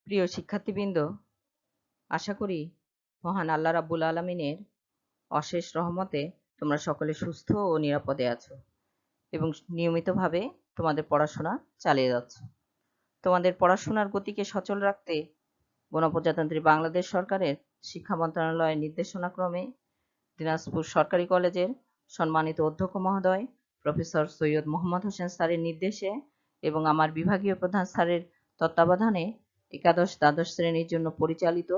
প্রিয় শিক্ষার্থীবৃন্দ, আশা করি মহান আল্লাহ রাব্বুল আলামিনের অশেষ রহমতে তোমরা সকলে সুস্থ ও নিরাপদে আছো এবং নিয়মিতভাবে তোমাদের পড়াশোনা চালিয়ে যাচ্ছ। তোমাদের পড়াশোনার গতিকে সচল রাখতে গণপ্রজাতন্ত্রী বাংলাদেশ সরকারের শিক্ষা মন্ত্রণালয়ের নির্দেশনাক্রমে দিনাজপুর সরকারি কলেজের সম্মানিত অধ্যক্ষ মহোদয় প্রফেসর সৈয়দ মোহাম্মদ হোসেন স্যারের নির্দেশে এবং আমার বিভাগীয় প্রধান স্যারের তত্ত্বাবধানে একাদশ দ্বাদশ শ্রেণীর জন্য পরিচালিত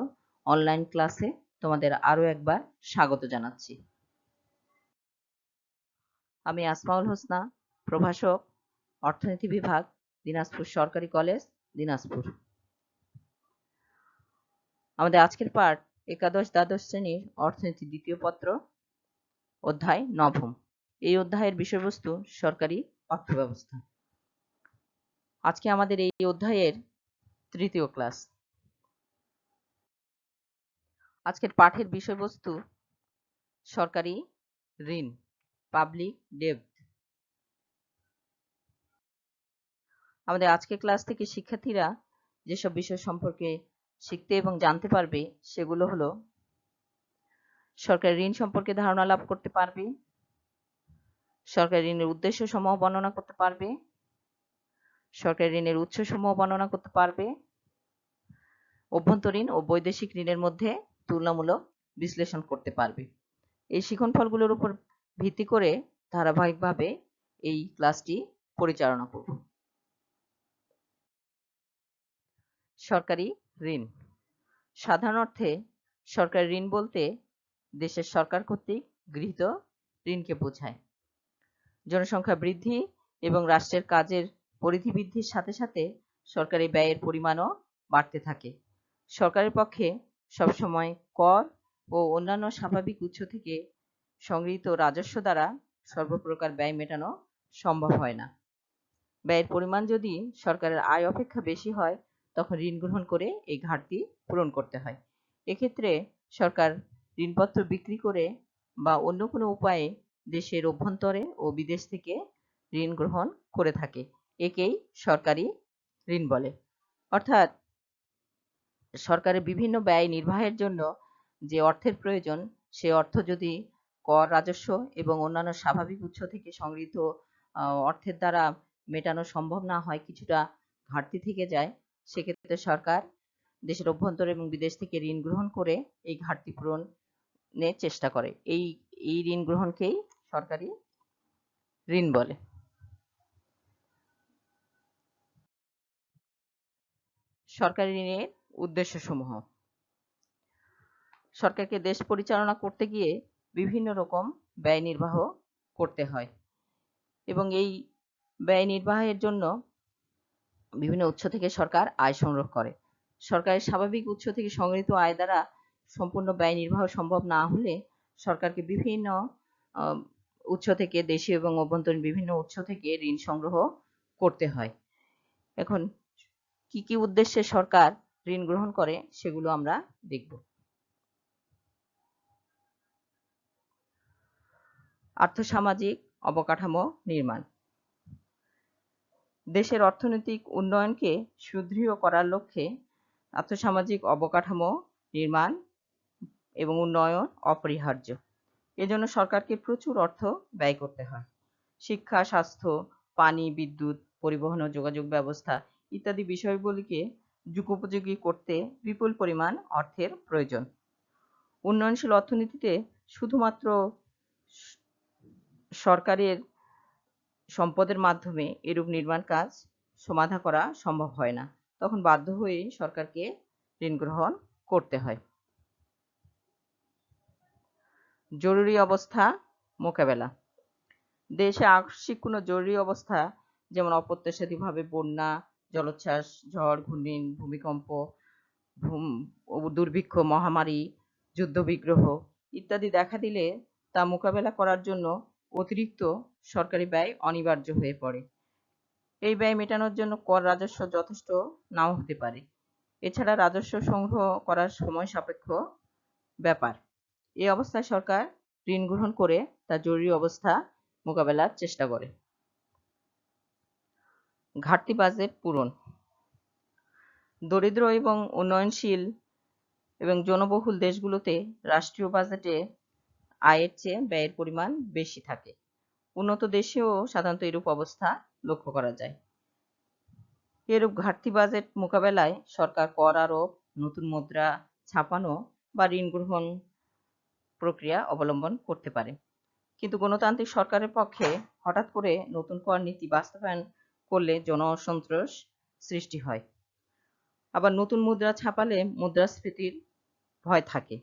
অনলাইন ক্লাসে তোমাদের আরও একবার স্বাগত জানাচ্ছি। আমি আসমাউল হোসনা, প্রভাষক, অর্থনীতি বিভাগ, দিনাজপুর সরকারি কলেজ, দিনাজপুর। আমাদের আজকের পাঠ একাদশ দ্বাদশ শ্রেণীর অর্থনীতি দ্বিতীয় পত্র, অধ্যায় নবম। এই অধ্যায়ের বিষয়বস্তু সরকারি অর্থব্যবস্থা। আজকে আমাদের এই অধ্যায়ের তৃতীয় ক্লাস। আজকের পাঠের বিষয়বস্তু সরকারি ঋণ, পাবলিক ডেব্ট। আমাদের আজকের ক্লাস থেকে শিক্ষার্থীরা যেসব বিষয় সম্পর্কে শিখতে এবং জানতে পারবে সেগুলো হলো সরকারি ঋণ সম্পর্কে ধারণা লাভ করতে পারবে, সরকারি ঋণের উদ্দেশ্য সমূহ বর্ণনা করতে পারবে, সরকারি ঋণের উৎস সমূহ বর্ণনা করতে পারবে, অভ্যন্তরীণ ও বৈদেশিক ঋণের মধ্যে তুলনামূলক বিশ্লেষণ করতে পারবে। এই শিক্ষণফলগুলোর উপর ভিত্তি করে ধারাবাহিকভাবে এই ক্লাসটি পরিচালনা করব। সরকারি ঋণ। সাধারণ অর্থে সরকারি ঋণ বলতে দেশের সরকার কর্তৃক গৃহীত ঋণকে বোঝায়। জনসংখ্যা বৃদ্ধি এবং রাষ্ট্রের কাজের পরিধি বৃদ্ধির সাথে সাথে সরকারি ব্যয়ের পরিমাণও বাড়তে থাকে। সরকারের পক্ষে সবসময় কর ও অন্যান্য স্বাভাবিক উৎস থেকে সংগৃহীত রাজস্ব দ্বারা সর্বপ্রকার ব্যয় মেটানো সম্ভব হয় না। ব্যয়ের পরিমাণ যদি সরকারের আয় অপেক্ষা বেশি হয় তখন ঋণ গ্রহণ করে এই ঘাটতি পূরণ করতে হয়। এক্ষেত্রে সরকার ঋণপত্র বিক্রি করে বা অন্য কোনো উপায়ে দেশের অভ্যন্তরে ও বিদেশ থেকে ঋণ গ্রহণ করে থাকে। একেই সরকারি ঋণ বলে। অর্থাৎ সরকারের বিভিন্ন ব্যয় নির্বাহের জন্য যে অর্থের প্রয়োজন সে অর্থ যদি কর, রাজস্ব এবং অন্যান্য স্বাভাবিক উৎস থেকে সংগৃহীত অর্থের দ্বারা মেটানো সম্ভব না হয়, কিছুটা ঘাটতি থেকে যায়, সেক্ষেত্রে সরকার দেশের অভ্যন্তরে এবং বিদেশ থেকে ঋণ গ্রহণ করে এই ঘাটতি পূরণের চেষ্টা করে। এই ঋণ গ্রহণকেই সরকারি ঋণ বলে। সরকারি ঋণের উদ্দেশ্যসমূহ। সরকারকে দেশ পরিচালনা করতে গিয়ে বিভিন্ন রকম ব্যয় নির্বাহ করতে হয় এবং এই ব্যয় নির্বাহের জন্য বিভিন্ন উৎস থেকে সরকার আয় সংগ্রহ করে। সরকারের স্বাভাবিক উৎস থেকে সংগৃহীত আয় দ্বারা সম্পূর্ণ ব্যয় নির্বাহ সম্ভব না হলে সরকারকে বিভিন্ন উৎস থেকে, দেশীয় এবং অভ্যন্তরীণ বিভিন্ন উৎস থেকে ঋণ সংগ্রহ করতে হয়। এখন কি কি উদ্দেশ্যে সরকার ঋণ গ্রহণ করে সেগুলো আমরা দেখব। আর্থসামাজিক অবকাঠামো নির্মাণ। দেশের অর্থনৈতিক উন্নয়নকে সুদৃঢ় করার লক্ষ্যে আর্থসামাজিক অবকাঠামো নির্মাণ এবং উন্নয়ন অপরিহার্য। এজন্য সরকারকে প্রচুর অর্থ ব্যয় করতে হয়। শিক্ষা, স্বাস্থ্য, পানি, বিদ্যুৎ, পরিবহন ও যোগাযোগ ব্যবস্থা ইত্যাদি বিষয়গুলিকে যুগোপযোগী করতে বিপুল পরিমাণ অর্থের প্রয়োজন। উন্নয়নশীল অর্থনীতিতে শুধুমাত্র সরকারের সম্পদের মাধ্যমে এরূপ নির্মাণ কাজ সমাধা করা সম্ভব হয় না, তখন বাধ্য হয়ে সরকারকে ঋণ গ্রহণ করতে হয়। জরুরি অবস্থা মোকাবেলা। দেশে আকস্মিক কোনো জরুরি অবস্থা, যেমন অপ্রত্যাশিতভাবে বন্যা, জলোচ্ছ্বাস, ঝড়, ঘূর্ণি, ভূমিকম্প, দুর্ভিক্ষ, মহামারী, যুদ্ধবিগ্রহ ইত্যাদি দেখা দিলে তা মোকাবেলা করার জন্য অতিরিক্ত সরকারি ব্যয় অনিবার্য হয়ে পড়ে। এই ব্যয় মেটানোর জন্য কর, রাজস্ব যথেষ্ট নাও হতে পারে। এছাড়া রাজস্ব সংগ্রহ করার সময় সাপেক্ষ ব্যাপার। এই অবস্থায় সরকার ঋণ গ্রহণ করে তার জরুরি অবস্থা মোকাবেলার চেষ্টা করে। ঘাটতি বাজেট পূরণ। দরিদ্র এবং উন্নয়নশীল এবং জনবহুল দেশগুলোতে রাষ্ট্রীয় বাজেটে আয়ের চেয়ে ব্যয়ের পরিমাণ বেশি থাকে। উন্নত দেশেও সাধারণত এরূপ অবস্থা লক্ষ্য করা যায়। এরূপ ঘাটতি বাজেট মোকাবেলায় সরকার কর আরোপ, নতুন মুদ্রা ছাপানো বা ঋণ গ্রহণ প্রক্রিয়া অবলম্বন করতে পারে। কিন্তু গণতান্ত্রিক সরকারের পক্ষে হঠাৎ করে নতুন কর নীতি বাস্তবায়ন করলে জনসন্তোষ সৃষ্টি হয়। আবার নতুন মুদ্রা ছাপালে মুদ্রাস্ফীতির ভয় থাকে।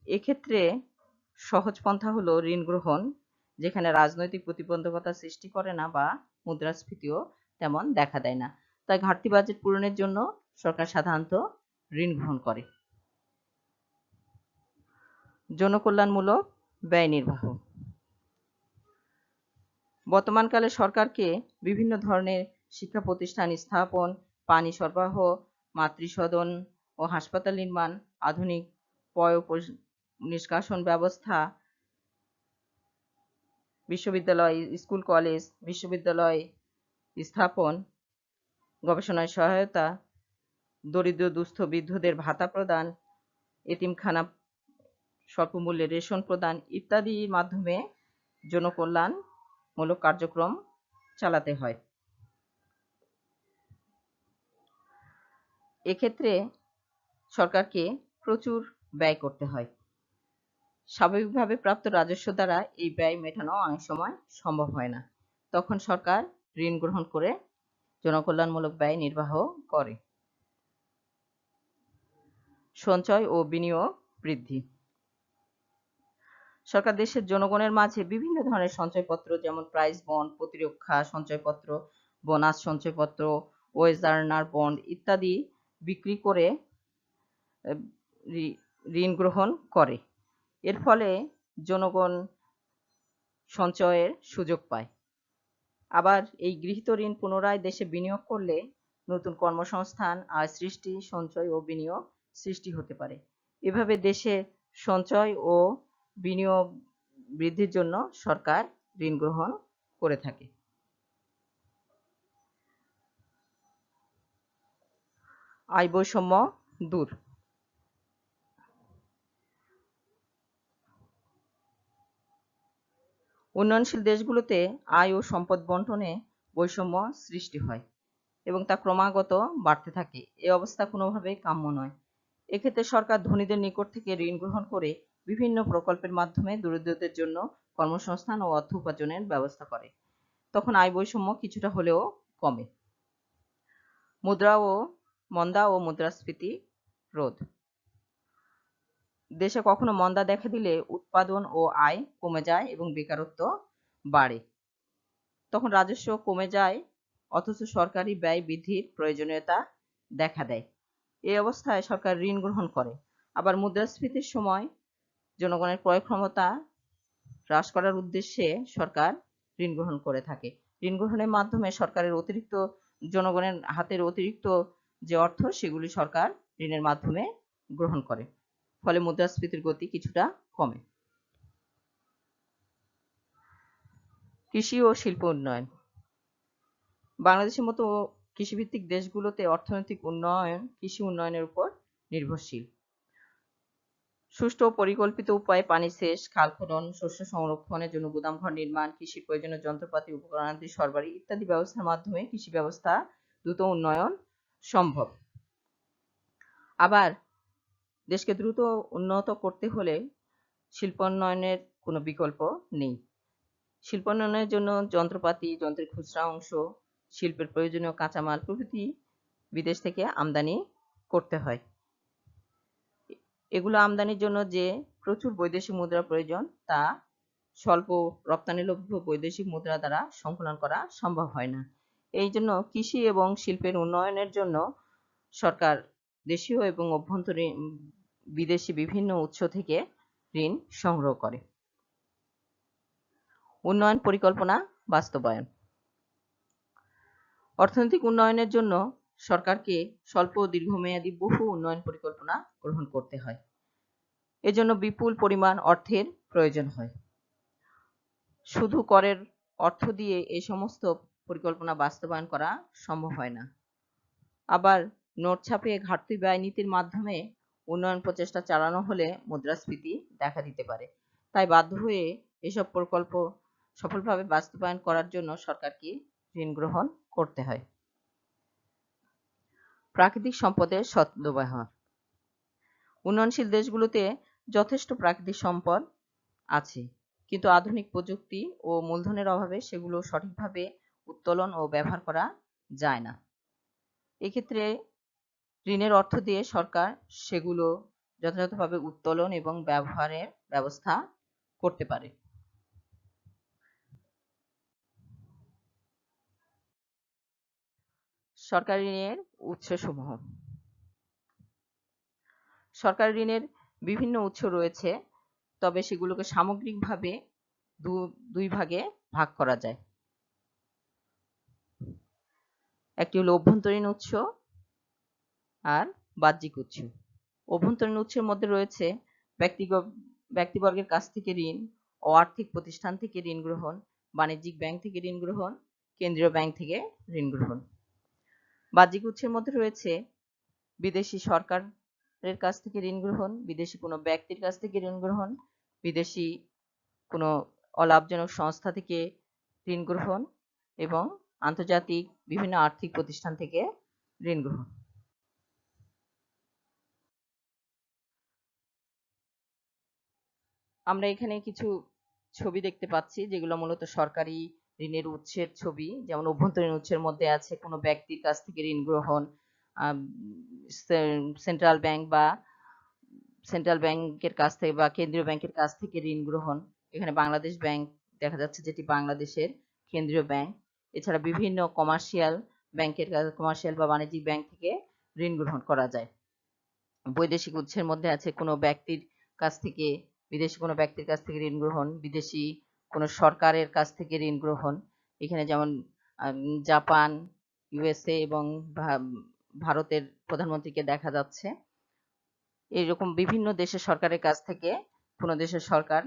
এক্ষেত্রে সহজ পন্থা হলো ঋণ গ্রহণ, যেখানে রাজনৈতিক প্রতিবন্ধকতা সৃষ্টি করে না বা মুদ্রাস্ফীতিও তেমন দেখা দেয় না। তাই ঘাটতি বাজেট পূরণের জন্য সরকার সাধারণত ঋণ গ্রহণ করে। জনকল্যাণমূলক ব্যয় নির্বাহ। বর্তমানকালে সরকারকে বিভিন্ন ধরনের শিক্ষা প্রতিষ্ঠান স্থাপন, পানি সরবরাহ, মাতৃসদন ও হাসপাতাল নির্মাণ, আধুনিক পয় নিষ্কাশন ব্যবস্থা, বিশ্ববিদ্যালয়, স্কুল কলেজ, বিশ্ববিদ্যালয় স্থাপন, গবেষণায় সহায়তা, দরিদ্র দুস্থ বৃদ্ধদের ভাতা প্রদান, এতিমখানা স্বল্পমূল্যে রেশন প্রদান ইত্যাদির মাধ্যমে জনকল্যাণমূলক কার্যক্রম চালাতে হয়। এক্ষেত্রে সরকারকে প্রচুর ব্যয় করতে হয়। স্বাভাবিকভাবে প্রাপ্ত রাজস্ব দ্বারা এই ব্যয় মেটানো অনেক সময় সম্ভব হয় না। তখন সরকার ঋণ গ্রহণ করে জনকল্যাণমূলক ব্যয় নির্বাহ করে। সঞ্চয় ও বিনিয়োগ বৃদ্ধি। সরকার দেশের জনগণের মাঝে বিভিন্ন ধরনের সঞ্চয়পত্র, যেমন প্রাইজ বন্ড, প্রতিরক্ষা সঞ্চয়পত্র, বোনাস সঞ্চয়পত্র, ওয়েজ আর্নার বন্ড ইত্যাদি বিক্রি করে ঋণ গ্রহণ করে। এর ফলে জনগণ সঞ্চয়ের সুযোগ পায়। আবার এই গৃহীত ঋণ পুনরায় দেশে বিনিয়োগ করলে নতুন কর্মসংস্থান, আয় সৃষ্টি, সঞ্চয় ও বিনিয়োগ সৃষ্টি হতে পারে। এভাবে দেশে সঞ্চয় ও বিনিয়োগ বৃদ্ধির জন্য সরকার ঋণ গ্রহণ করে থাকে। আয় বৈষম্য দূর। উন্নয়নশীল দেশগুলোতে আয় ও সম্পদ বন্টনে বৈষম্য সৃষ্টি হয় এবং তা ক্রমাগত বাড়তে থাকে। এই অবস্থা কোনোভাবেই কাম্য নয়। এক্ষেত্রে সরকার ধনীদের নিকট থেকে ঋণ গ্রহণ করে বিভিন্ন প্রকল্পের মাধ্যমে দরিদ্রদের জন্য কর্মসংস্থান ও অর্থ উপার্জনের ব্যবস্থা করে। তখন আয় বৈষম্য কিছুটা হলেও কমে। মন্দা ও মুদ্রাস্ফীতি রোধ। দেশে কখনো মন্দা দেখা দিলে উৎপাদন ও আয় কমে যায় এবং বেকারত্ব বাড়ে। তখন রাজস্ব কমে যায়, অথচ সরকারি ব্যয় বৃদ্ধির প্রয়োজনীয়তা দেখা দেয়। এই অবস্থায় সরকার ঋণ গ্রহণ করে। আবার মুদ্রাস্ফীতির সময় জনগণের ক্রয় ক্ষমতা হ্রাস করার উদ্দেশ্যে সরকার ঋণ গ্রহণ করে থাকে। ঋণ গ্রহণের মাধ্যমে সরকারের জনগণের হাতের অতিরিক্ত যে অর্থ, সেগুলি সরকার ঋণের মাধ্যমে গ্রহণ করে। ফলে মুদ্রাস্ফীতির গতি কিছুটা কমে। কৃষি ও শিল্প উন্নয়ন। বাংলাদেশের মতো কৃষিভিত্তিক দেশগুলোতে অর্থনৈতিক উন্নয়ন কৃষি উন্নয়নের উপর নির্ভরশীল। সুষ্ঠু ও পরিকল্পিত উপায়ে পানি সেচ, খাল খনন, শস্য সংরক্ষণের জন্য গুদামঘর নির্মাণ, কৃষির প্রয়োজনীয় যন্ত্রপাতি উপকরণাদি সরবরাহ ইত্যাদি ব্যবস্থার মাধ্যমে কৃষি ব্যবস্থা দ্রুত উন্নয়ন সম্ভব। আবার দেশকে দ্রুত উন্নত করতে হলে শিল্পোন্নয়নের কোনো বিকল্প নেই। শিল্পোন্নয়নের জন্য যন্ত্রপাতি, যন্ত্রের খুচরা অংশ, শিল্পের প্রয়োজনীয় কাঁচামাল প্রভৃতি বিদেশ থেকে আমদানি করতে হয়। এগুলো আমদানির জন্য যে প্রচুর বৈদেশিক মুদ্রা প্রয়োজন, তা স্বল্প রপ্তানিলভ্য বৈদেশিক মুদ্রা দ্বারা সংকলন করা সম্ভব হয় না। এই জন্য কৃষি এবং শিল্পের উন্নয়নের জন্য সরকার দেশীয় এবং অভ্যন্তরীণ বিদেশি বিভিন্ন উৎস থেকে ঋণ সংগ্রহ করে। উন্নয়ন পরিকল্পনা বাস্তবায়ন। অর্থনৈতিক উন্নয়নের জন্য সরকারকে স্বল্প ও দীর্ঘমেয়াদী বহু উন্নয়ন পরিকল্পনা গ্রহণ করতে হয়। এজন্য বিপুল পরিমাণ অর্থের প্রয়োজন হয়। শুধু করের অর্থ দিয়ে এই সমস্ত পরিকল্পনা বাস্তবায়ন করা সম্ভব হয় না। আবার নোট ছাপিয়ে ঘাটতি ব্যয় নীতির মাধ্যমে উন্নয়ন প্রচেষ্টা চালানো হলে মুদ্রাস্ফীতি দেখা দিতে পারে। তাই বাধ্য হয়ে এসব প্রকল্প সফলভাবে বাস্তবায়ন করার জন্য সরকারকে ঋণ গ্রহণ করতে হয়। প্রাকৃতিক সম্পদের সদ্ব্যবহার। উন্নয়নশীল দেশগুলোতে যথেষ্ট প্রাকৃতিক সম্পদ আছে, কিন্তু আধুনিক প্রযুক্তি ও মূলধনের অভাবে সেগুলো সঠিকভাবে উত্তোলন ও ব্যবহার করা যায় না। এক্ষেত্রে ঋণের অর্থ দিয়ে সরকার সেগুলো যথাযথভাবে উত্তোলন এবং ব্যবহারের ব্যবস্থা করতে পারে। সরকারি ঋণের উৎসসমূহ। সরকারি ঋণের বিভিন্ন উৎস রয়েছে, তবে সেগুলোকে সামগ্রিকভাবে দুই ভাগে ভাগ করা যায়। একটি হলো অভ্যন্তরীণ উৎস আর বাহ্যিক উৎস। অভ্যন্তরীণ উৎসের মধ্যে রয়েছে ব্যক্তিবর্গের কাছ থেকে ঋণ ও আর্থিক প্রতিষ্ঠান থেকে ঋণ গ্রহণ, বাণিজ্যিক ব্যাংক থেকে ঋণ গ্রহণ, কেন্দ্রীয় ব্যাংক থেকে ঋণ গ্রহণ। বাহ্যিক উৎসের মধ্যে রয়েছে বিদেশি সরকারের কাছ থেকে ঋণ গ্রহণ, বিদেশি কোনো ব্যক্তির কাছ থেকে ঋণ গ্রহণ, বিদেশি কোনো অলাভজনক সংস্থা থেকে ঋণ গ্রহণ এবং আন্তর্জাতিক বিভিন্ন আর্থিক প্রতিষ্ঠান থেকে ঋণ গ্রহণ। আমরা এখানে কিছু ছবি দেখতে পাচ্ছি, যেগুলো মূলত সরকারি ঋণের উৎসের ছবি। যেমন অভ্যন্তরীণ উৎসের মধ্যে আছে কোনো ব্যক্তির কাছ থেকে ঋণ গ্রহণ, সেন্ট্রাল ব্যাংকের কাছ থেকে বা কেন্দ্রীয় ব্যাংকের কাছ থেকে ঋণ গ্রহণ। এখানে বাংলাদেশ ব্যাংক দেখা যাচ্ছে, যেটি বাংলাদেশের কেন্দ্রীয় ব্যাংক। এছাড়া বিভিন্ন কমার্শিয়াল বা বাণিজ্যিক ব্যাংক থেকে ঋণ গ্রহণ করা যায়। বৈদেশিক উৎসের মধ্যে আছে কোনো ব্যক্তির কাছ থেকে, বিদেশি কোনো ব্যক্তির কাছ থেকে ঋণ গ্রহণ, বিদেশি কোনো সরকারের কাছ থেকে ঋণ গ্রহণ। এখানে যেমন জাপান, ইউএসএ এবং ভারতের প্রধানমন্ত্রীকে দেখা যাচ্ছে। এইরকম বিভিন্ন দেশের সরকারের কাছ থেকে কোনো দেশের সরকার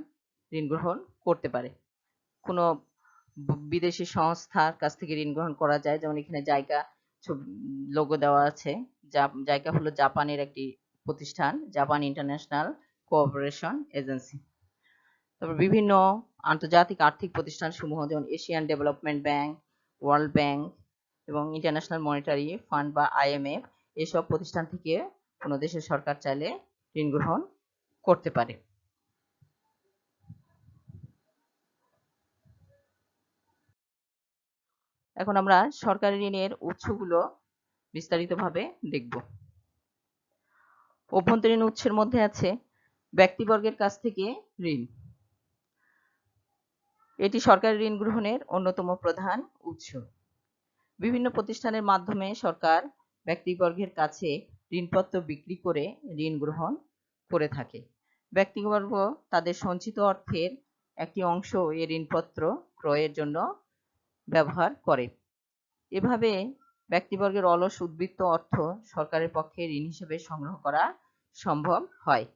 ঋণ গ্রহণ করতে পারে। কোনো বিদেশি সংস্থার কাছ থেকে ঋণ গ্রহণ করা যায়, যেমন এখানে জাইকা লোগো দেওয়া আছে। জাইকা হলো জাপানের একটি প্রতিষ্ঠান, জাপান ইন্টারন্যাশনাল কোঅপারেশন এজেন্সি। তারপর বিভিন্ন আন্তর্জাতিক আর্থিক প্রতিষ্ঠান সমূহ, যেমন Asian development bank, world bank এবং ইন্টারন্যাশনাল মনিটারি ফান্ড বা IMF, এসব প্রতিষ্ঠান থেকে কোনো দেশের সরকার চাইলে ঋণ গ্রহণ করতে পারে। এখন আমরা সরকারি ঋণের উৎসগুলো বিস্তারিতভাবে দেখব। অভ্যন্তরীণ উৎসের মধ্যে আছে ব্যক্তিবর্গের কাছ থেকে ঋণ। এটি সরকারি ঋণ গ্রহণের অন্যতম প্রধান উৎস। বিভিন্ন প্রতিষ্ঠানের মাধ্যমে সরকার ব্যক্তিবর্গের কাছে ঋণপত্র বিক্রি করে ঋণ গ্রহণ করে থাকে। ব্যক্তিবর্গ তাদের সঞ্চিত অর্থের একটি অংশ এই ঋণপত্র ক্রয়ের জন্য ব্যবহার করে। এভাবে ব্যক্তিবর্গের অলস উদ্বৃত্ত অর্থ সরকারের পক্ষে ঋণ হিসেবে সংগ্রহ করা সম্ভব হয়।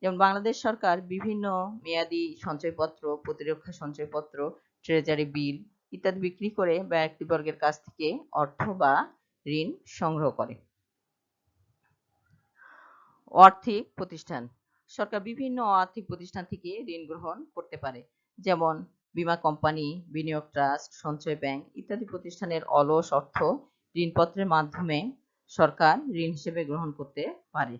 যেমন বাংলাদেশ সরকার বিভিন্ন মেয়াদি সঞ্চয়পত্র, প্রতিরক্ষা সঞ্চয়পত্র, ট্রেজারি বিল ইত্যাদি বিক্রি করে ব্যক্তিবর্গের কাছ থেকে অর্থ বা ঋণ সংগ্রহ করে। আর্থিক প্রতিষ্ঠান। সরকার বিভিন্ন আর্থিক প্রতিষ্ঠান থেকে ঋণ গ্রহণ করতে পারে, যেমন বীমা কোম্পানি, বিনিয়োগ ট্রাস্ট, সঞ্চয় ব্যাংক ইত্যাদি প্রতিষ্ঠানের অলস অর্থ ঋণপত্রের মাধ্যমে সরকার ঋণ হিসেবে গ্রহণ করতে পারে।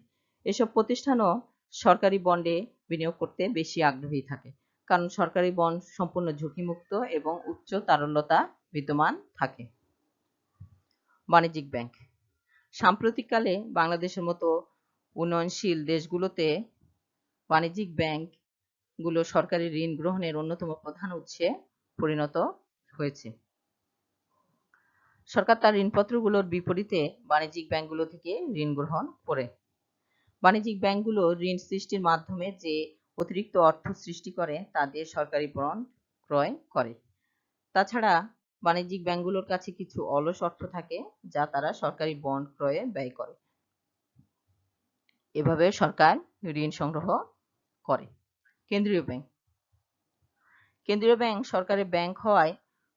এসব প্রতিষ্ঠানও সরকারি বন্ডে বিনিয়োগ করতে বেশি আগ্রহী থাকে, কারণ সরকারি বন্ড সম্পূর্ণ ঝুঁকিমুক্ত এবং উচ্চ তারল্যতা বিদ্যমান থাকে। বাণিজ্যিক ব্যাংক। সাম্প্রতিককালে বাংলাদেশের মতো উন্নয়নশীল দেশগুলোতে বাণিজ্যিক ব্যাংকগুলো সরকারি ঋণ গ্রহণের অন্যতম প্রধান উৎসে পরিণত হয়েছে। সরকার তার ঋণপত্রগুলোর বিপরীতে বাণিজ্যিক ব্যাংকগুলো থেকে ঋণ গ্রহণ করে। বাণিজ্যিক ব্যাংকগুলো ঋণ সৃষ্টির মাধ্যমে যে অতিরিক্ত অর্থ সৃষ্টি করে তা দিয়ে সরকারি বন্ড ক্রয় করে। তাছাড়া বাণিজ্যিক ব্যাংকগুলোর কাছে কিছু অলস অর্থ থাকে, যা তারা সরকারি বন্ড ক্রয়ে ব্যয় করে। এভাবে সরকার ঋণ সংগ্রহ করে। কেন্দ্রীয় ব্যাংক। কেন্দ্রীয় ব্যাংক সরকারের ব্যাংক হওয়ায়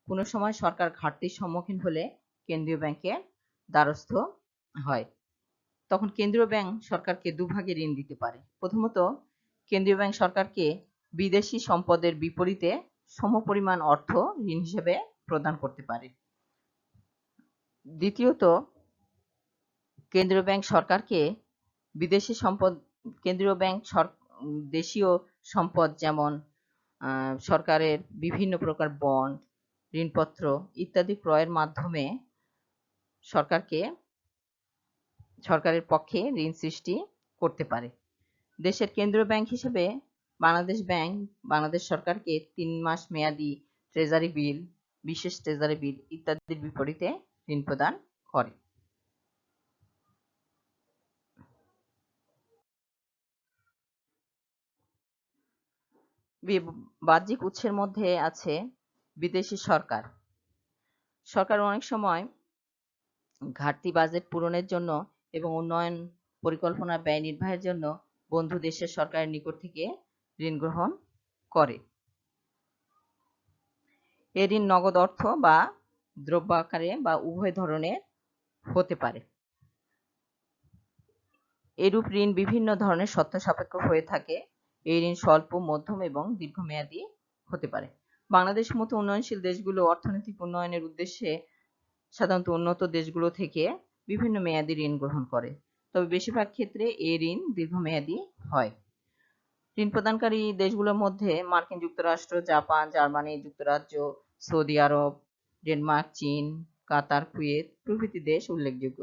কোনো সময় সরকার ঘাটতির সম্মুখীন হলে কেন্দ্রীয় ব্যাংকের দ্বারস্থ হয়। তখন কেন্দ্রীয় ব্যাংক সরকারকে দুভাগে ঋণ দিতে পারে। প্রথমত, কেন্দ্রীয় ব্যাংক সরকারকে বিদেশি সম্পদের বিপরীতে সমপরিমাণ অর্থ ঋণ হিসেবে প্রদান করতে পারে। দ্বিতীয়ত, কেন্দ্রীয় ব্যাংক সরকারকে বিদেশি সম্পদ, কেন্দ্রীয় ব্যাংক দেশীয় সম্পদ যেমন সরকারের বিভিন্ন প্রকার বন্ড, ঋণপত্র ইত্যাদি ক্রয়ের মাধ্যমে সরকারের পক্ষে ঋণ সৃষ্টি করতে পারে। দেশের কেন্দ্রীয় ব্যাংক হিসেবে বাংলাদেশ ব্যাংক বাংলাদেশ সরকারকে 3 মাস মেয়াদী ট্রেজারি বিল, বিশেষ ট্রেজারি বিল ইত্যাদির বিপরীতে ঋণ প্রদান করে। বাহ্যিক উৎসের মধ্যে আছে বিদেশি সরকার। সরকার অনেক সময় ঘাটতি বাজেট পূরণের জন্য এবং উন্নয়ন পরিকল্পনা ব্যয় নির্বাহের জন্য বন্ধু দেশের সরকারের নিকট থেকে ঋণ গ্রহণ করে। এ ঋণ নগদ অর্থ বা দ্রব্য আকারে বা উভয় ধরনের হতে পারে। এরূপ ঋণ বিভিন্ন ধরনের শর্ত সাপেক্ষ হয়ে থাকে। এই ঋণ স্বল্প, মধ্যম এবং দীর্ঘমেয়াদী হতে পারে। বাংলাদেশ মতো উন্নয়নশীল দেশগুলো অর্থনৈতিক উন্নয়নের উদ্দেশ্যে সাধারণত উন্নত দেশগুলো থেকে বিভিন্ন মেয়াদী ঋণ গ্রহণ করে, তবে বেশিরভাগ ক্ষেত্রে এই ঋণ দীর্ঘমেয়াদী হয়। ঋণ প্রদানকারী দেশগুলোর মধ্যে মার্কিন যুক্তরাষ্ট্র, জাপান, জার্মানি, যুক্তরাজ্য, সৌদি আরব, ডেনমার্ক, চীন, কাতার, কুয়েত প্রভৃতি দেশ উল্লেখযোগ্য।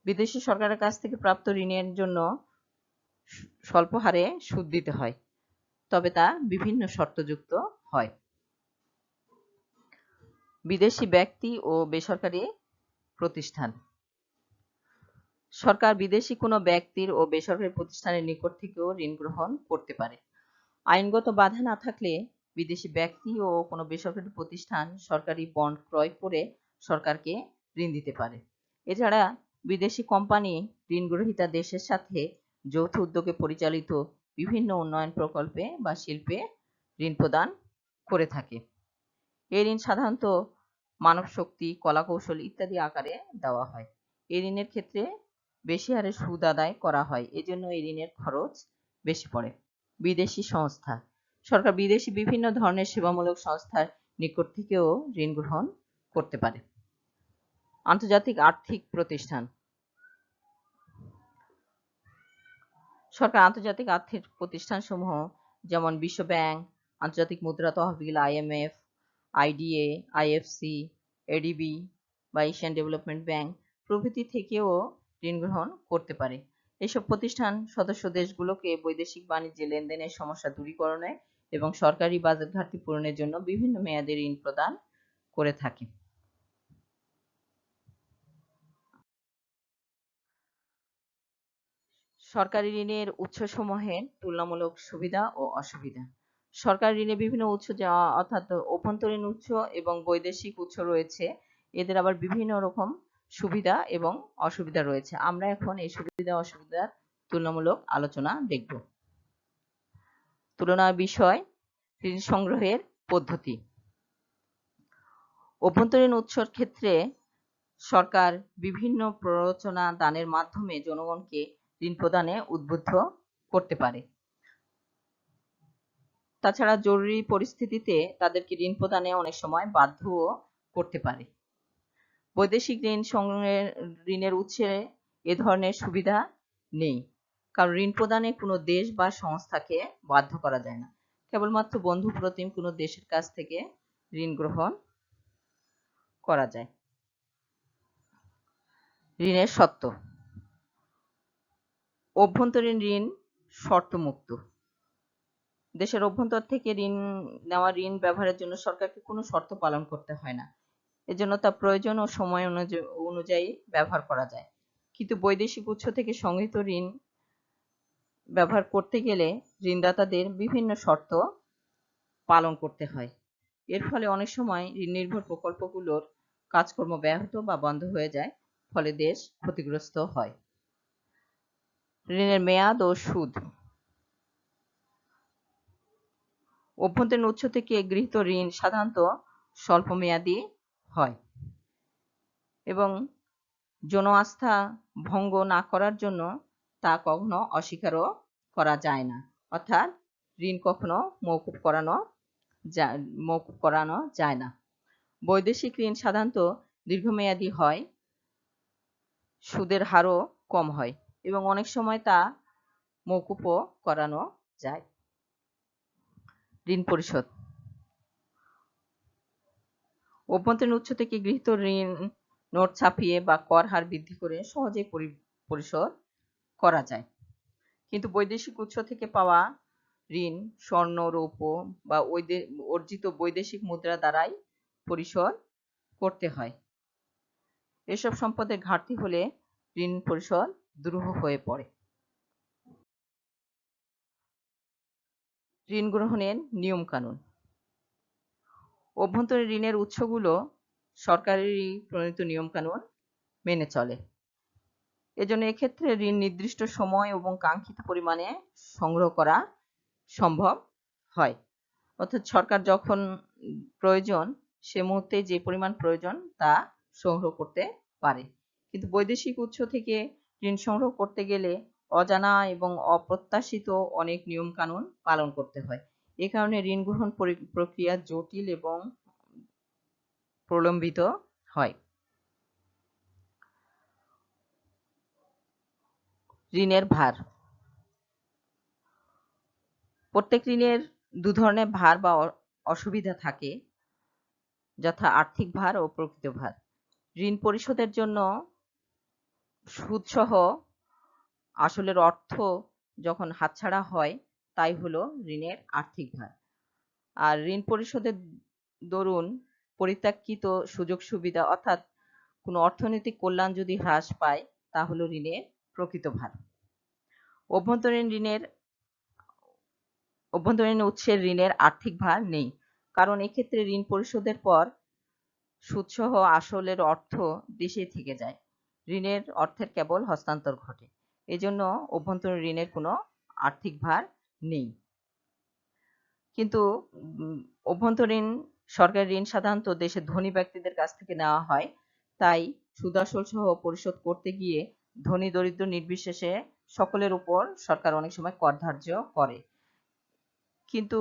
বিদেশি সরকারের কাছ থেকে প্রাপ্ত ঋণের জন্য স্বল্প হারে সুদ দিতে হয়, তবে তা বিভিন্ন শর্তযুক্ত হয়। বিদেশি ব্যক্তি ও বেসরকারি প্রতিষ্ঠান। সরকার বিদেশি কোনো ব্যক্তির ও বেসরকারি প্রতিষ্ঠানের নিকট থেকেও ঋণ গ্রহণ করতে পারে। আইনগত বাধা না থাকলে বিদেশি ব্যক্তি ও কোনো বেসরকারি প্রতিষ্ঠান সরকারি বন্ড ক্রয় করে সরকারকে ঋণ দিতে পারে। এছাড়া বিদেশি কোম্পানি ঋণ গ্রহীতা দেশের সাথে যৌথ উদ্যোগে পরিচালিত বিভিন্ন উন্নয়ন প্রকল্পে বা শিল্পে ঋণ প্রদান করে থাকে। এই ঋণ সাধারণত মানব শক্তি, কলাকৌশল ইত্যাদি আকারে দেওয়া হয়। এই ঋণের ক্ষেত্রে বেশি হারে সুদ আদায় করা হয়, এজন্য এই ঋণের খরচ বেশি পড়ে। বিদেশি সংস্থা। সরকার বিদেশি বিভিন্ন ধরনের সেবামূলক সংস্থার নিকট থেকেও ঋণ গ্রহণ করতে পারে। আন্তর্জাতিক আর্থিক প্রতিষ্ঠান। সরকার আন্তর্জাতিক আর্থিক প্রতিষ্ঠানসমূহ যেমন বিশ্ব ব্যাংক, আন্তর্জাতিক মুদ্রা তহবিল, IMF, IDA, IFC, ADB বা এশিয়ান ডেভেলপমেন্ট ব্যাংক প্রভৃতি থেকেও ঋণ গ্রহণ করতে পারে। এসব প্রতিষ্ঠান সদস্য দেশগুলোকে বৈদেশিক বাণিজ্যে লেনদেনের সমস্যা দূরীকরণে এবং সরকারি বাজেট ঘাটতি পূরণের জন্য বিভিন্ন মেয়াদে ঋণ প্রদান করে থাকে। সরকারি ঋণের উৎসসমূহের তুলনামূলক সুবিধা ও অসুবিধা। সরকারি ঋণের বিভিন্ন উৎস অর্থাৎ অভ্যন্তরীণ উৎস এবং বৈদেশিক উৎস রয়েছে। এদের আবার বিভিন্ন রকম সুবিধা এবং অসুবিধা রয়েছে। আমরা এখন এই সুবিধা অসুবিধার তুলনামূলক আলোচনা দেখব। তুলনা বিষয়, ঋণ সংগ্রহের পদ্ধতি। অভ্যন্তরীণ উৎসর ক্ষেত্রে সরকার বিভিন্ন প্ররোচনা দানের মাধ্যমে জনগণকে ঋণ প্রদানে উদ্বুদ্ধ করতে পারে। তাছাড়া জরুরি পরিস্থিতিতে তাদেরকে ঋণ প্রদানে অনেক সময় বাধ্যও করতে পারে। বৈদেশিক ঋণের উৎসে এ ধরনের সুবিধা নেই, কারণ ঋণ প্রদানে কোনো দেশ বা সংস্থাকে বাধ্য করা যায় না, কেবলমাত্র বন্ধু প্রতিম কোনো দেশের কাছ থেকে ঋণ গ্রহণ করা যায়। ঋণের শর্ত। অভ্যন্তরীণ ঋণ শর্তমুক্ত। দেশের অভ্যন্তর থেকে নেওয়া ঋণ ব্যবহারের জন্য সরকারকে কোনো শর্ত পালন করতে হয় না, এজন্য তা প্রয়োজন ও সময় অনুযায়ী ব্যবহার করা যায়। কিন্তু বৈদেশিক উৎস থেকে সংগৃহীত ঋণ ব্যবহার করতে গেলে ঋণদাতাদের বিভিন্ন শর্ত পালন করতে হয়। এর ফলে অনেক সময় ঋণ নির্ভর প্রকল্পগুলোর কাজকর্ম ব্যাহত বা বন্ধ হয়ে যায়, ফলে দেশ ক্ষতিগ্রস্ত হয়। ঋণের মেয়াদ ও সুদ। অভ্যন্তরীণ উৎস থেকে গৃহীত ঋণ সাধারণত স্বল্প মেয়াদী হয় এবং জন আস্থা ভঙ্গ না করার জন্য তা কখনো অস্বীকারও করা যায় না, অর্থাৎ ঋণ কখনো মওকুফ করানো যায় না। বৈদেশিক ঋণ সাধারণত দীর্ঘমেয়াদী হয়, সুদের হারও কম হয় এবং অনেক সময় তা মওকুফও করানো যায়। ঋণ পরিশোধ। অভ্যন্তরীণ উৎস থেকে গৃহীত ঋণ নোট ছাপিয়ে বা কর হার বৃদ্ধি করে সহজেই পরিশোধ করা যায়, কিন্তু বৈদেশিক উৎস থেকে পাওয়া ঋণ স্বর্ণ, রৌপ্য বা অর্জিত বৈদেশিক মুদ্রা দ্বারাই পরিশোধ করতে হয়। এসব সম্পদের ঘাটতি হলে ঋণ পরিশোধ দুরূহ হয়ে পড়ে। ঋণ গ্রহণের নিয়ম কানুন। অভ্যন্তরীণ ঋণের উৎসগুলো সরকারেরই প্রণীত নিয়ম কানুন মেনে চলে। এজন্য এক্ষেত্রে ঋণ নির্দিষ্ট সময় এবং কাঙ্ক্ষিত পরিমাণে সংগ্রহ করা সম্ভব হয়, অর্থাৎ সরকার যখন প্রয়োজন সে মুহূর্তে যে পরিমাণ প্রয়োজন তা সংগ্রহ করতে পারে। কিন্তু বৈদেশিক উৎস থেকে ঋণ সংগ্রহ করতে গেলে অজানা এবং অপ্রত্যাশিত অনেক নিয়ম কানুন পালন করতে হয়। এ কারণে ঋণ গ্রহণ প্রক্রিয়া জটিল এবং প্রলম্বিত হয়। ঋণের ভার। প্রত্যেক ঋণের দু ধরনের ভার বা অসুবিধা থাকে, যথা আর্থিক ভার ও প্রকৃত ভার। ঋণ পরিশোধের জন্য সুদসহ আসলের অর্থ যখন হাতছাড়া হয় তাই হলো ঋণের আর্থিক ভার। আর ঋণ পরিশোধের দরুন পরিত্যাগকৃত সুযোগ সুবিধা অর্থাৎ কোনো অর্থনৈতিক কল্যাণ যদি হ্রাস পায় তা হলো ঋণের প্রকৃত ভার। অভ্যন্তরীণ উৎসের ঋণের আর্থিক ভার নেই, কারণ এক্ষেত্রে ঋণ পরিশোধের পর সুদসহ আসলের অর্থ দেশেই থেকে যায়, ঋণের অর্থের কেবল হস্তান্তর ঘটে। এজন্য অভ্যন্তরীণ ঋণের কোনো আর্থিক ভার নেই। কিন্তু অভ্যন্তরীণ সরকারি ঋণ সাধারণত দেশের ধনী ব্যক্তিদের কাছ থেকে নেওয়া হয়, তাই সুদ আসল সহ পরিশোধ করতে গিয়ে ধনী দরিদ্র নির্বিশেষে সকলের উপর সরকার অনেক সময় কর ধার্য করে, কিন্তু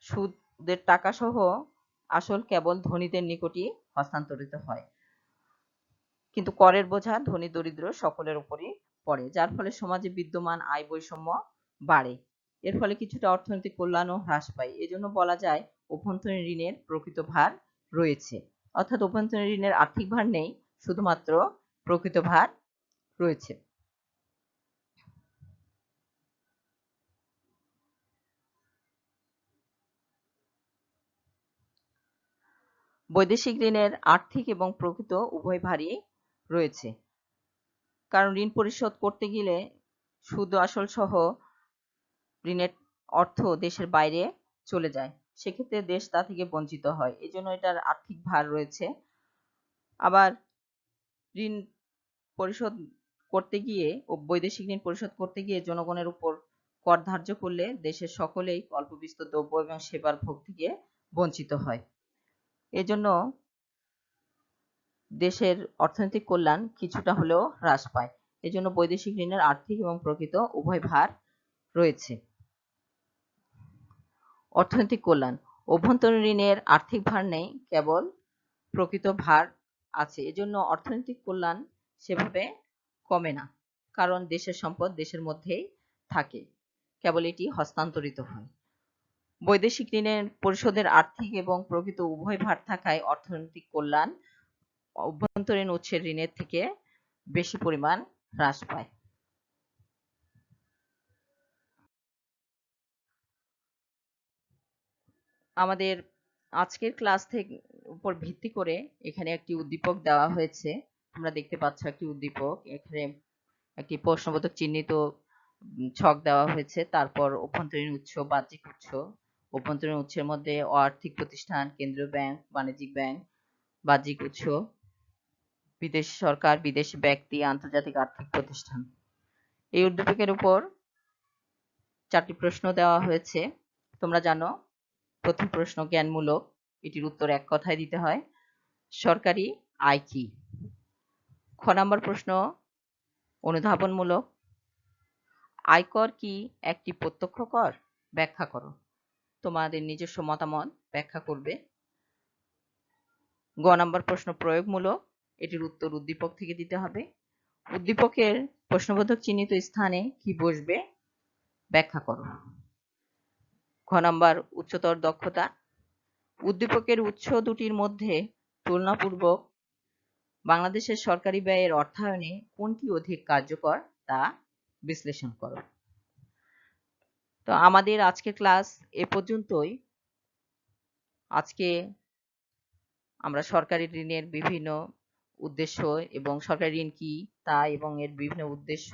সুদের টাকা সহ আসল কেবল ধনীদের নিকটই হস্তান্তরিত হয়, কিন্তু করের বোঝা ধনী দরিদ্র সকলের উপরই পড়ে, যার ফলে সমাজে বিদ্যমান আয় বৈষম্য বাড়ে। এর ফলে কিছুটা অর্থনৈতিক কল্যাণও হ্রাস পায়। এজন্য বলা যায় অভ্যন্তরীণ ঋণের প্রকৃত ভার রয়েছে, অর্থাৎ অভ্যন্তরীণ ঋণের আর্থিক ভার নেই, শুধুমাত্র প্রকৃত ভার রয়েছে। বৈদেশিক ঋণের আর্থিক এবং প্রকৃত উভয় ভারই রয়েছে, কারণ ঋণ পরিশোধ করতে গেলে সুদ আসল সহ ঋণের অর্থ দেশের বাইরে চলে যায়, সেক্ষেত্রে দেশ তা থেকে বঞ্চিত হয়, এজন্য এটার আর্থিক ভার রয়েছে। আবার ঋণ পরিশোধ করতে গিয়ে বৈদেশিক ঋণ পরিশোধ করতে গিয়ে জনগণের উপর কর ধার্য করলে দেশের সকলেই অল্পবিস্তর দ্রব্য এবং সেবার ভোগ থেকে বঞ্চিত হয়, এজন্য দেশের অর্থনৈতিক কল্যাণ কিছুটা হলেও হ্রাস পায়। এজন্য বৈদেশিক ঋণের আর্থিক এবং প্রকৃত উভয় ভার রয়েছে। অর্থনৈতিক কল্যাণ। অভ্যন্তরীণ ঋণের আর্থিক ভার নেই, কেবল প্রকৃত ভার আছে, এজন্য অর্থনৈতিক কল্যাণ সেভাবে কমে না, কারণ দেশের সম্পদ দেশের মধ্যেই থাকে, কেবল এটি হস্তান্তরিত হয়। বৈদেশিক ঋণের পরিশোধের আর্থিক এবং প্রকৃত উভয় ভার থাকায় অর্থনৈতিক কল্যাণ অভ্যন্তরীণ উৎসের ঋণের থেকে বেশি পরিমাণ হ্রাস পায়। আমাদের আজকের ক্লাস থেকে উপর ভিত্তি করে এখানে একটি উদ্দীপক দেওয়া হয়েছে, তোমরা দেখতে পাচ্ছ একটি উদ্দীপক, এখানে একটি প্রশ্নবোধক চিহ্নিত ছক দেওয়া হয়েছে, তারপর অভ্যন্তরীণ উৎস, বাহ্যিক উৎস, অভ্যন্তরীণ উৎসের মধ্যে আর্থিক প্রতিষ্ঠান, কেন্দ্রীয় ব্যাংক, বাণিজ্যিক ব্যাংক, বাহ্যিক উৎস, বিদেশি সরকার, বিদেশি ব্যক্তি, আন্তর্জাতিক আর্থিক প্রতিষ্ঠান। এই উদ্দীপকের উপর 4টি প্রশ্ন দেওয়া হয়েছে, তোমরা জানো। প্রথম প্রশ্ন জ্ঞানমূলক, এটির উত্তর এক কথায় দিতে হয়। সরকারি আয় কি? খ নম্বর প্রশ্ন অনুধাবনমূলক। আয়কর কি একটি প্রত্যক্ষ কর? ব্যাখ্যা করো। তোমাদের নিজস্ব মতামত ব্যাখ্যা করবে। গ নম্বর প্রশ্ন প্রয়োগমূলক। এটির উত্তর উদ্দীপক থেকে দিতে হবে। উদ্দীপকের প্রশ্নবোধক চিহ্নিত স্থানে কি বসবে ব্যাখ্যা করো। খ নম্বর উচ্চতর দক্ষতা। উদ্দীপকের উৎস দুটির মধ্যে তুলনাপূর্বক বাংলাদেশের সরকারি ব্যয়ের অর্থায়নে কোনটি অধিক কার্যকর তা বিশ্লেষণ করো। তো আমাদের আজকের ক্লাস এ পর্যন্তই। আজকে আমরা সরকারি ঋণের বিভিন্ন উদ্দেশ্য এবং সরকারি ঋণ কি তা এবং এর বিভিন্ন উদ্দেশ্য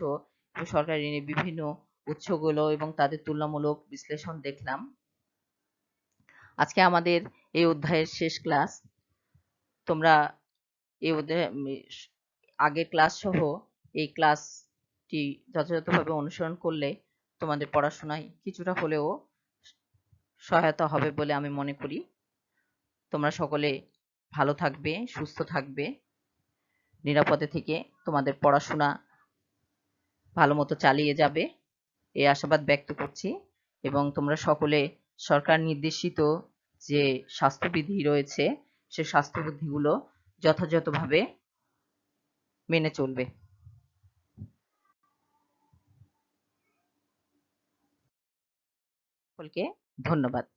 এবং সরকারি ঋণের বিভিন্ন উৎসগুলো এবং তাদের তুলনামূলক বিশ্লেষণ দেখলাম। আজকে আমাদের এই অধ্যায়ের শেষ ক্লাস। তোমরা এই অধ্যায় আগের ক্লাস সহ এই ক্লাসটি যথাযথভাবে অনুসরণ করলে তোমাদের পড়াশোনায় কিছুটা হলেও সহায়তা হবে বলে আমি মনে করি। তোমরা সকলে ভালো থাকবে, সুস্থ থাকবে, নিরাপদে থেকে তোমাদের পড়াশোনা ভালো মতো চালিয়ে যাবে এই আশাবাদ ব্যক্ত করছি। এবং তোমরা সকলে সরকার নির্দেশিত যে স্বাস্থ্যবিধি রয়েছে সে স্বাস্থ্যবিধিগুলো যথাযথভাবে মেনে চলবে। সকলকে ধন্যবাদ।